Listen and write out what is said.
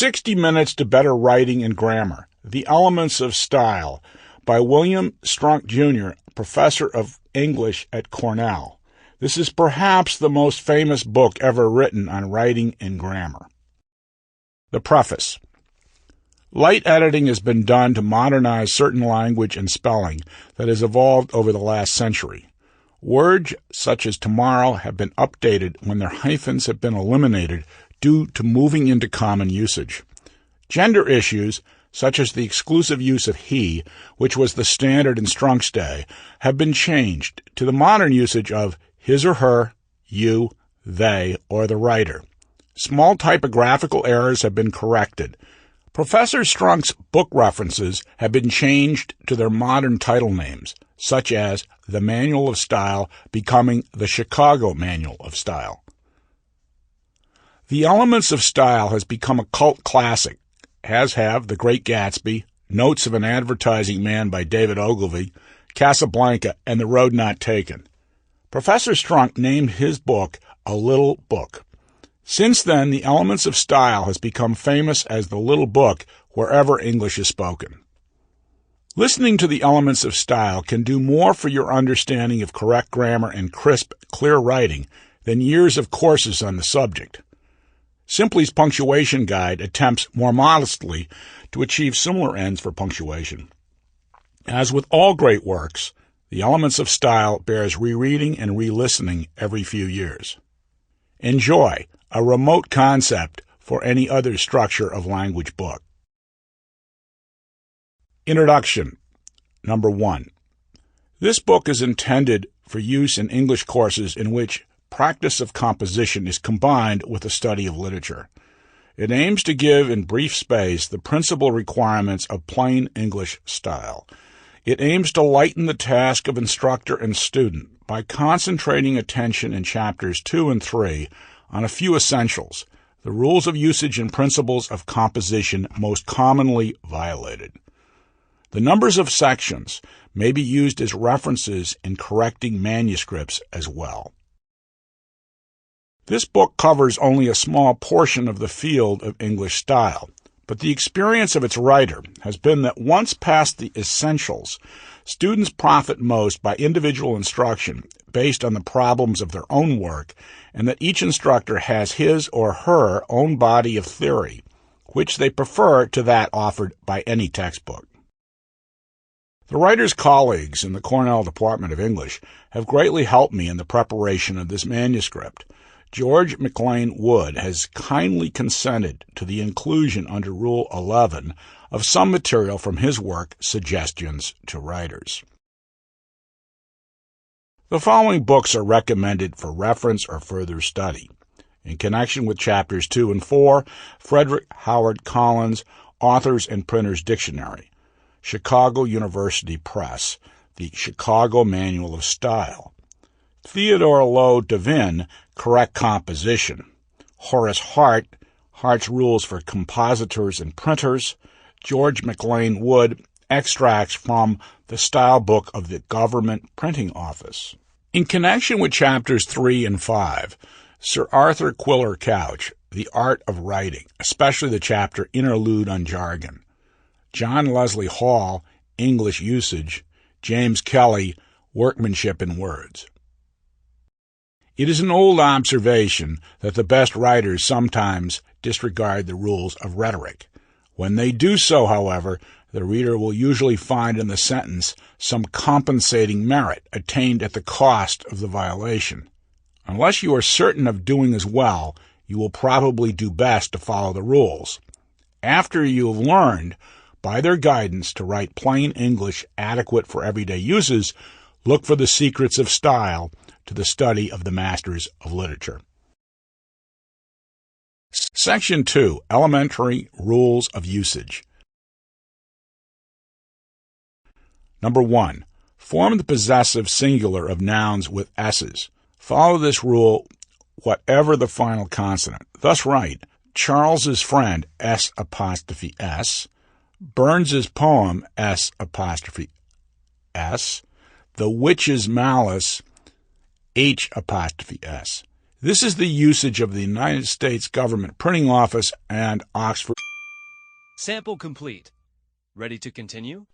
60 Minutes to Better Writing and Grammar, The Elements of Style, by William Strunk, Jr., professor of English at Cornell. This is perhaps the most famous book ever written on writing and grammar. The preface. Light editing has been done to modernize certain language and spelling that has evolved over the last century. Words such as tomorrow have been updated when their hyphens have been eliminated due to moving into common usage. Gender issues, such as the exclusive use of he, which was the standard in Strunk's day, have been changed to the modern usage of his or her, you, they, or the writer. Small typographical errors have been corrected. Professor Strunk's book references have been changed to their modern title names, such as The Manual of Style becoming The Chicago Manual of Style. The Elements of Style has become a cult classic, as have The Great Gatsby, Notes of an Advertising Man by David Ogilvy, Casablanca, and The Road Not Taken. Professor Strunk named his book A Little Book. Since then, The Elements of Style has become famous as the little book wherever English is spoken. Listening to The Elements of Style can do more for your understanding of correct grammar and crisp, clear writing than years of courses on the subject. Simply's Punctuation Guide attempts more modestly to achieve similar ends for punctuation. As with all great works, The Elements of Style bears rereading and re-listening every few years. Enjoy, a remote concept for any other structure of language book. Introduction. Number 1. This book is intended for use in English courses in which practice of composition is combined with the study of literature. It aims to give in brief space the principal requirements of plain English style. It aims to lighten the task of instructor and student by concentrating attention in chapters 2 and 3 on a few essentials, the rules of usage and principles of composition most commonly violated. The numbers of sections may be used as references in correcting manuscripts as well. This book covers only a small portion of the field of English style, but the experience of its writer has been that once past the essentials, students profit most by individual instruction based on the problems of their own work, and that each instructor has his or her own body of theory, which they prefer to that offered by any textbook. The writer's colleagues in the Cornell Department of English have greatly helped me in the preparation of this manuscript. George McLean Wood has kindly consented to the inclusion under Rule 11 of some material from his work, Suggestions to Writers. The following books are recommended for reference or further study. In connection with Chapters 2 and 4, Frederick Howard Collins' Authors and Printers Dictionary, Chicago University Press, The Chicago Manual of Style, Theodore Lowe Devine, Correct Composition, Horace Hart, Hart's Rules for Compositors and Printers, George McLean Wood, Extracts from the Style Book of the Government Printing Office. In connection with Chapters 3 and 5, Sir Arthur Quiller Couch, The Art of Writing, especially the chapter Interlude on Jargon, John Leslie Hall, English Usage, James Kelly, Workmanship in Words. It is an old observation that the best writers sometimes disregard the rules of rhetoric. When they do so, however, the reader will usually find in the sentence some compensating merit attained at the cost of the violation. Unless you are certain of doing as well, you will probably do best to follow the rules. After you have learned, by their guidance, to write plain English adequate for everyday uses, look for the secrets of style to the study of the masters of literature. Section 2. Elementary Rules of Usage. Number 1. Form the possessive singular of nouns with s's. Follow this rule whatever the final consonant. Thus write, Charles's friend, S'', Burns's poem, S'', the witch's malice, H''. This is the usage of the United States Government Printing Office and Oxford Sample complete. Ready to continue?